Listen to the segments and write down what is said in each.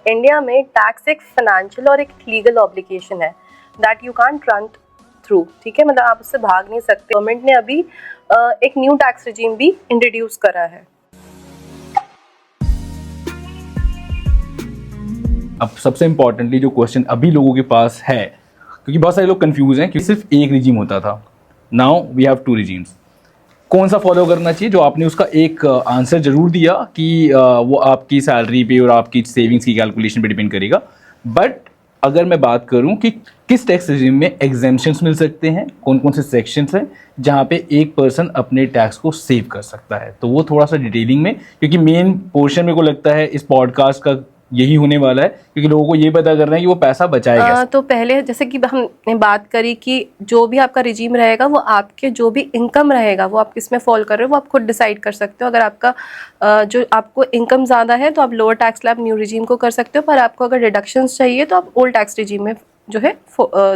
India में tax एक financial और एक लीगल ऑब्लिगेशन है that you can't run through, ठीक है, मतलब आप उससे भाग नहीं सकते। गवर्नमेंट ने अभी एक न्यू टैक्स रिजीम भी इंट्रोड्यूस करा है। अब सबसे इम्पोर्टेंटली जो क्वेश्चन अभी लोगों के पास है, क्योंकि बहुत सारे लोग कंफ्यूज हैं कि सिर्फ एक रिजीम होता था, नाउ वी हैव 2 रिजीम्स। कौन सा फॉलो करना चाहिए? जो आपने उसका एक आंसर जरूर दिया कि वो आपकी सैलरी पे और आपकी सेविंग्स की कैलकुलेशन पे डिपेंड करेगा। बट अगर मैं बात करूं कि किस टैक्स रिजीम में एग्जेम्पशंस मिल सकते हैं, कौन कौन से सेक्शंस हैं जहां पे एक पर्सन अपने टैक्स को सेव कर सकता है, तो वो थोड़ा सा डिटेलिंग में, क्योंकि मेन पोर्शन मेरे को लगता है इस पॉडकास्ट का यही होने वाला है, क्योंकि लोगों को ये पता करना है कि वो पैसा बचाए कैसे। तो पहले जैसे कि हमने बात करी कि जो भी आपका रिजीम रहेगा वो आपके जो भी इनकम रहेगा वो आप किस में फॉल कर रहे हो वो आप खुद डिसाइड कर सकते हो। अगर आपका जो आपको इनकम ज़्यादा है तो आप lower tax slab new regime को कर सकते हो, पर आपको अगर डिडक्शंस चाहिए तो आप ओल्ड टैक्स रिजीम में जो है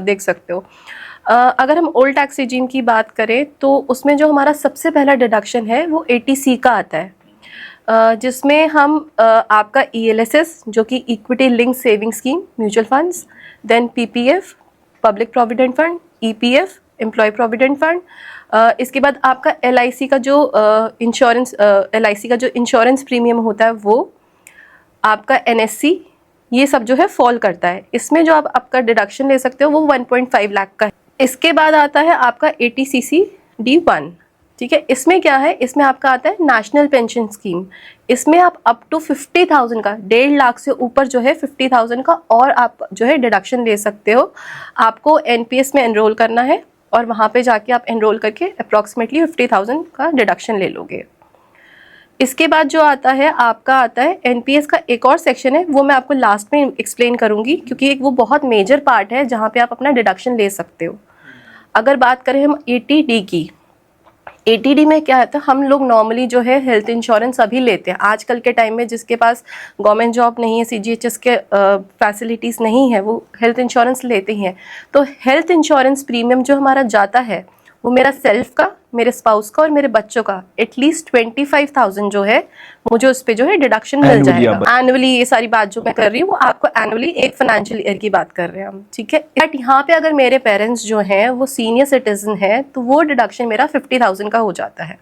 देख सकते हो। अगर हम ओल्ड टैक्स रिजीम की बात करें तो उसमें जो हमारा सबसे पहला डिडक्शन है वो ATC का आता है, जिसमें हम आपका ELSS जो कि equity link saving scheme mutual funds, then PPF public provident fund, EPF employ provident fund, इसके बाद आपका LIC का जो LIC का जो इंश्योरेंस प्रीमियम होता है वो, आपका NSC, ये सब जो है फॉल करता है। इसमें जो आप आपका डिडक्शन ले सकते हो वो 1.5 लाख का है। इसके बाद आता है आपका ATCC-D1, ठीक है। इसमें क्या है, इसमें आपका आता है नेशनल पेंशन स्कीम। इसमें आप अप टू 50,000 का, 1.5 लाख से ऊपर जो है 50,000 का और आप जो है डिडक्शन ले सकते हो। आपको NPS में एनरोल करना है और वहाँ पे जाके आप एनरोल करके अप्रॉक्सीमेटली 50,000 का डिडक्शन ले लोगे। इसके बाद जो आता है आपका आता है NPS का एक और सेक्शन है, वो मैं आपको लास्ट में एक्सप्लेन करूँगी क्योंकि एक वो बहुत मेजर पार्ट है जहाँ पे आप अपना डिडक्शन ले सकते हो। अगर बात करें हम ATD की, ATD में क्या होता है, हम लोग नॉर्मली जो है हेल्थ इंश्योरेंस अभी लेते हैं आजकल के टाइम में। जिसके पास गवर्नमेंट जॉब नहीं है, CGHS के फैसिलिटीज़ नहीं है, वो हेल्थ इंश्योरेंस लेते हैं। तो हेल्थ इंश्योरेंस प्रीमियम जो हमारा जाता है वो मेरा सेल्फ का, मेरे स्पाउस का और मेरे बच्चों का एटलीस्ट 25,000 जो है मुझे उस पर जो है डिडक्शन मिल जाएगा एनुअली। ये सारी बात जो मैं कर रही हूँ वो आपको एनुअली एक फाइनेंशियल ईयर की बात कर रहे हैं हम, ठीक है। बट यहाँ पे अगर मेरे पेरेंट्स जो हैं वो सीनियर सिटीजन है तो वो डिडक्शन मेरा 50,000 का हो जाता है।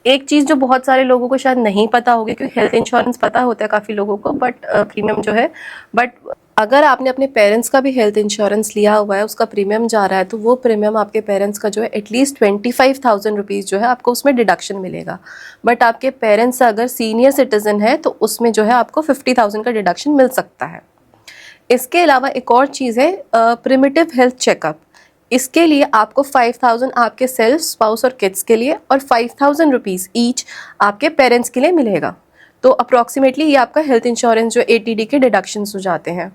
एक चीज़ जो बहुत सारे लोगों को शायद नहीं पता होगी, क्योंकि हेल्थ इंश्योरेंस पता होता है काफ़ी लोगों को, बट प्रीमियम जो है, बट अगर आपने अपने पेरेंट्स का भी हेल्थ इंश्योरेंस लिया हुआ है, उसका प्रीमियम जा रहा है, तो वो प्रीमियम आपके पेरेंट्स का जो है एटलीस्ट 25,000 रुपीज़ जो है आपको उसमें डिडक्शन मिलेगा। बट आपके पेरेंट्स अगर सीनियर सिटीजन है तो उसमें जो है आपको 50,000 का डिडक्शन मिल सकता है। इसके अलावा एक और चीज़ है प्रिमिटिव हेल्थ चेकअप। इसके लिए आपको 5,000 आपके सेल्फ, स्पाउस और किड्स के लिए और 5,000 रुपीज़ ईच आपके पेरेंट्स के लिए मिलेगा। तो अप्रॉक्सीमेटली ये आपका हेल्थ इंश्योरेंस जो ATD के डिडक्शंस हो जाते हैं।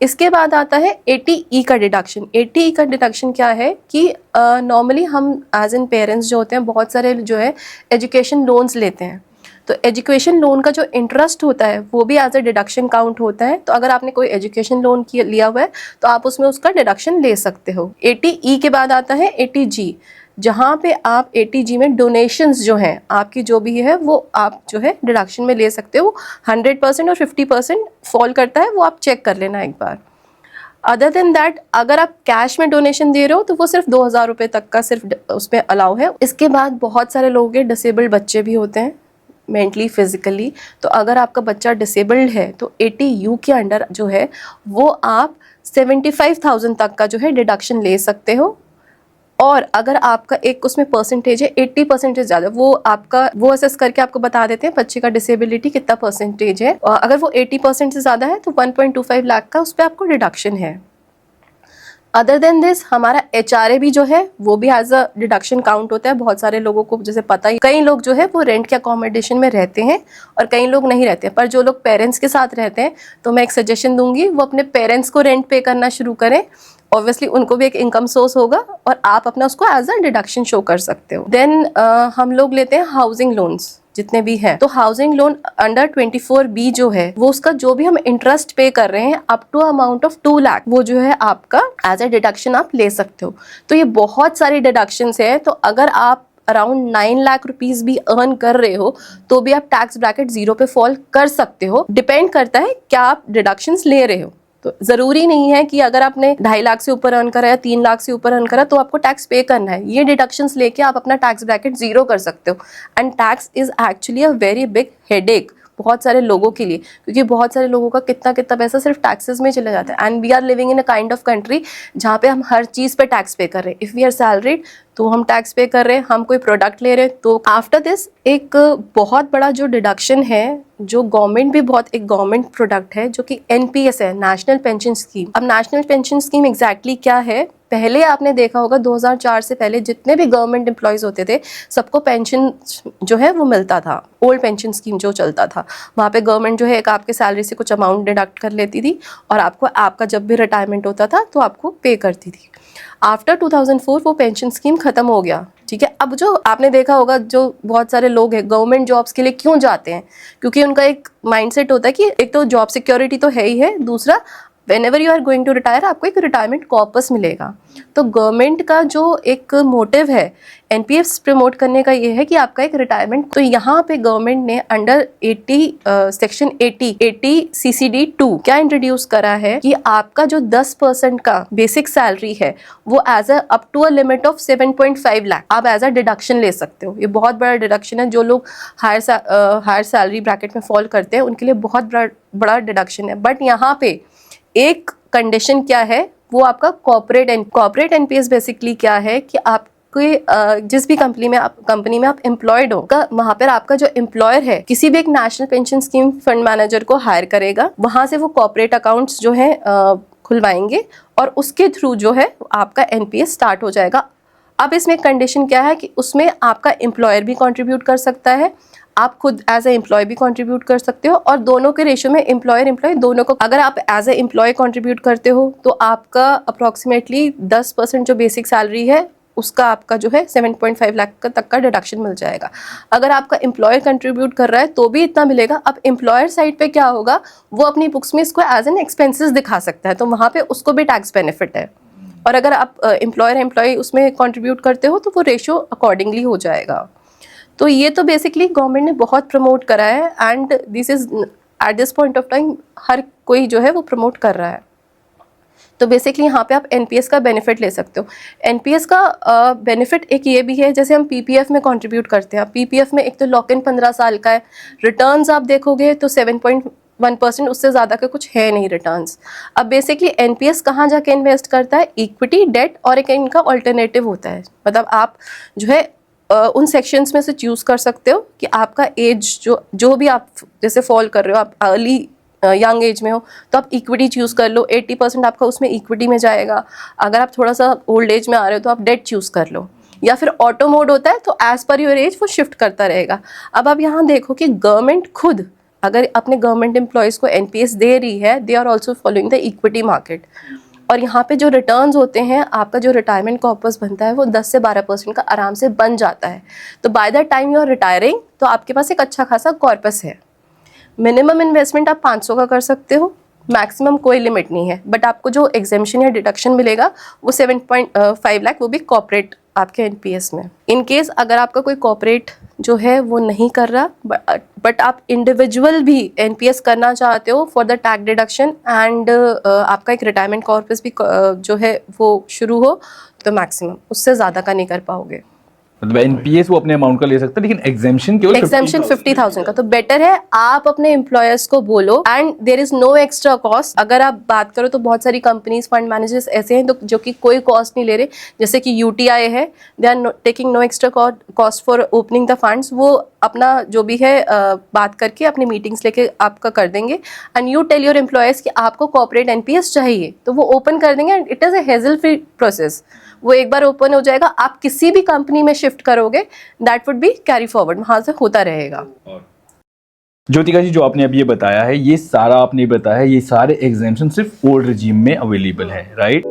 इसके बाद आता है ATE का डिडक्शन। ATE का डिडक्शन क्या है कि नॉर्मली हम एज एन पेरेंट्स जो होते हैं बहुत सारे जो है एजुकेशन लोन्स लेते हैं, तो एजुकेशन लोन का जो इंटरेस्ट होता है वो भी एज अ डिडक्शन काउंट होता है। तो अगर आपने कोई एजुकेशन लोन लिया हुआ है तो आप उसमें उसका डिडक्शन ले सकते हो। ATE के बाद आता है ATG, जहाँ पे आप ATG में डोनेशंस जो हैं आपकी जो भी है वो आप जो है डिडक्शन में ले सकते हो। 100% और 50% फॉल करता है, वो आप चेक कर लेना एक बार। अदर देन दैट अगर आप कैश में डोनेशन दे रहे हो तो वो सिर्फ 2,000 रुपये तक का सिर्फ उसमें अलाउ है। इसके बाद बहुत सारे लोगों के डिसेबल्ड बच्चे भी होते हैं मेंटली फिजिकली, तो अगर आपका बच्चा डिसेबल्ड है तो ATU के अंडर जो है वो आप 75,000 तक का जो है डिडक्शन ले सकते हो। और अगर आपका एक उसमें परसेंटेज है 80% ज़्यादा, वो आपका वो असेस करके आपको बता देते हैं बच्चे का डिसेबिलिटी कितना परसेंटेज है, और अगर वो 80% से ज़्यादा है तो 1.25 लाख का उस पर आपको डिडक्शन है। अदर देन दिस हमारा HRA भी जो है वो भी एज अ डिडक्शन काउंट होता है। बहुत सारे लोगों को जैसे पता ही, कई लोग जो है वो रेंट के अकोमोडेशन में रहते हैं और कई लोग नहीं रहते हैं, पर जो लोग पेरेंट्स के साथ रहते हैं तो मैं एक सजेशन दूंगी वो अपने पेरेंट्स को रेंट पे करना शुरू करें। ऑब्वियसली उनको भी एक इनकम सोर्स होगा और आप अपना उसको एज अ डिडक्शन शो कर सकते हो। देन हम लोग लेते हैं हाउसिंग लोन्स जितने भी हैं, तो हाउसिंग लोन अंडर 24B जो है वो उसका जो भी हम इंटरेस्ट पे कर रहे हैं up to amount of 2 lakh वो जो है आपका एज अ डिडक्शन आप ले सकते हो। तो ये बहुत सारी डिडक्शंस है। तो अगर आप अराउंड 9 लाख रुपीस भी अर्न कर रहे हो तो भी आप टैक्स ब्रैकेट 0 पे फॉल कर सकते हो। डिपेंड करता है क्या आप डिडक्शंस ले रहे हो। तो जरूरी नहीं है कि अगर आपने 2.5 लाख से ऊपर अर्न करा या 3 लाख से ऊपर अर्न करा तो आपको टैक्स पे करना है। ये डिडक्शंस लेके आप अपना टैक्स ब्रैकेट 0 कर सकते हो। And tax is actually a very big headache बहुत सारे लोगों के लिए, क्योंकि बहुत सारे लोगों का कितना कितना पैसा सिर्फ टैक्सेस में चला जाता है। And we are living in a kind of country जहाँ पे हम हर चीज़ पे टैक्स पे कर रहे हैं। इफ़ वी आर सैलरीड तो हम टैक्स पे कर रहे हैं, हम कोई प्रोडक्ट ले रहे हैं तो आफ्टर दिस एक बहुत बड़ा जो डिडक्शन है, जो गवर्नमेंट भी बहुत एक गवर्नमेंट प्रोडक्ट है जो कि NPS है, नेशनल पेंशन स्कीम। अब नेशनल पेंशन स्कीम एग्जैक्टली क्या है, पहले आपने देखा होगा 2004 से पहले जितने भी गवर्नमेंट एम्प्लॉयज़ होते थे सबको पेंशन जो है वो मिलता था। ओल्ड पेंशन स्कीम जो चलता था वहाँ पे गवर्नमेंट जो है एक आपके सैलरी से कुछ अमाउंट डिडक्ट कर लेती थी और आपको आपका जब भी रिटायरमेंट होता था तो आपको पे करती थी। आफ्टर 2004 वो पेंशन स्कीम ख़त्म हो गया, ठीक है। अब जो आपने देखा होगा जो बहुत सारे लोग हैं गवर्नमेंट जॉब्स के लिए क्यों जाते हैं, क्योंकि उनका एक माइंडसेट होता है कि एक तो जॉब सिक्योरिटी तो है ही है, दूसरा whenever you are going to retire आपको एक रिटायरमेंट कॉर्पस मिलेगा। तो गवर्नमेंट का जो एक मोटिव है NPS प्रमोट करने का ये है कि आपका एक रिटायरमेंट। तो यहाँ पे गवर्नमेंट ने अंडर 80 80 CCD 2 क्या इंट्रोड्यूस करा है कि आपका जो 10% का बेसिक सैलरी है वो as up to a limit of 7.5 lakh आप एज अ डिडक्शन ले सकते हो। ये बहुत बड़ा डिडक्शन है। जो लोग हायर सैलरी ब्रैकेट में फॉल करते हैं उनके लिए बहुत बड़ा डिडक्शन है। बट यहाँ पे एक कंडीशन क्या है, वो आपका कॉर्पोरेट NPS बेसिकली क्या है कि आपके जिस भी कंपनी में आप एम्प्लॉयड हो वहाँ पर आपका जो एम्प्लॉयर है किसी भी एक national pension scheme fund manager को हायर करेगा, वहाँ से वो कॉर्पोरेट अकाउंट्स जो है खुलवाएंगे और उसके थ्रू जो है आपका NPS स्टार्ट हो जाएगा। अब इसमें कंडीशन क्या है कि उसमें आपका एम्प्लॉयर भी कंट्रीब्यूट कर सकता है, आप खुद एज ए एम्प्लॉय भी कंट्रीब्यूट कर सकते हो और दोनों के रेशियो में एम्प्लॉयर दोनों को। अगर आप एज ए एम्प्लॉय कंट्रीब्यूट करते हो तो आपका अप्रॉक्सीमेटली 10% जो बेसिक सैलरी है उसका आपका जो है 7.5 लाख तक का डिडक्शन मिल जाएगा। अगर आपका एम्प्लॉयर कंट्रीब्यूट कर रहा है तो भी इतना मिलेगा। अब एम्प्लॉयर साइड पे क्या होगा, वो अपनी बुक्स में इसको एज एन एक्सपेंसेस दिखा सकता है, तो वहाँ पे उसको भी टैक्स बेनिफिट है। और अगर आप एम्प्लॉय उसमें कंट्रीब्यूट करते हो तो वो रेशियो अकॉर्डिंगली हो जाएगा। तो ये तो बेसिकली गवर्नमेंट ने बहुत प्रमोट करा है and this is at this point of time हर कोई जो है वो प्रमोट कर रहा है। तो बेसिकली यहाँ पे आप NPS का बेनिफिट ले सकते हो। NPS का बेनिफिट एक ये भी है, जैसे हम PPF में कंट्रीब्यूट करते हैं। PPF में एक तो लॉक इन 15 साल का है, रिटर्न्स आप देखोगे तो 7.1%, उससे ज़्यादा का कुछ है नहीं रिटर्न्स। अब बेसिकली NPS कहाँ जाके इन्वेस्ट करता है, इक्विटी, डेट और एक इनका ऑल्टरनेटिव होता है। मतलब आप जो है उन सेक्शंस में से चूज़ कर सकते हो कि आपका एज जो भी आप जैसे फॉल कर रहे हो, आप अर्ली यंग एज में हो तो आप इक्विटी चूज़ कर लो, 80% आपका उसमें इक्विटी में जाएगा। अगर आप थोड़ा सा ओल्ड एज में आ रहे हो तो आप डेट चूज़ कर लो, या फिर ऑटो मोड होता है तो एज पर योर एज वो शिफ्ट करता रहेगा। अब आप यहाँ देखो कि गवर्नमेंट खुद अगर अपने गवर्नमेंट एम्प्लॉयज़ को NPS दे रही है, they are also following the equity market. और यहाँ पे जो रिटर्न्स होते हैं, आपका जो रिटायरमेंट कॉर्पस बनता है वो 10 से 12% का आराम से बन जाता है। तो by the time you are retiring तो आपके पास एक अच्छा खासा कॉर्पस है। मिनिमम इन्वेस्टमेंट आप 500 का कर सकते हो, मैक्सिमम कोई लिमिट नहीं है। बट आपको जो एग्जेम्पशन या डिडक्शन मिलेगा वो 7.5 लाख, वो भी कॉर्पोरेट आपके NPS में। इन केस अगर आपका कोई कॉर्पोरेट जो है वो नहीं कर रहा बट आप इंडिविजुअल भी NPS करना चाहते हो for the tax deduction and आपका एक रिटायरमेंट कॉर्पस भी जो है वो शुरू हो, तो मैक्सिमम उससे ज़्यादा का नहीं कर पाओगे। मतलब NPS वो अपने अमाउंट का ले सकता है, लेकिन एग्जेम्पशन केवल 50,000 का। तो बेटर है आप अपने एम्प्लॉयर्स को बोलो and there is no extra cost. अगर आप बात करो तो बहुत सारी कंपनीज, फंड मैनेजर्स ऐसे हैं जो कि कोई कॉस्ट नहीं ले रहे, जैसे कि UTI है, they are taking no extra cost for opening the funds. वो अपना जो भी है बात करके अपनी मीटिंग्स लेके आपका कर देंगे and you tell your employers कि आपको कॉर्पोरेट NPS चाहिए तो वो ओपन कर देंगे and it is a hazel free process. वो एक बार ओपन हो जाएगा, आप किसी भी कंपनी में शिफ्ट करोगे that would be carry forward, वहाँ से होता रहेगा। ज्योतिका जी, जो आपने अभी ये बताया है, ये सारा आपने बताया है, ये सारे एग्जेम्पशन सिर्फ ओल्ड रिजीम में अवेलेबल है, राइट?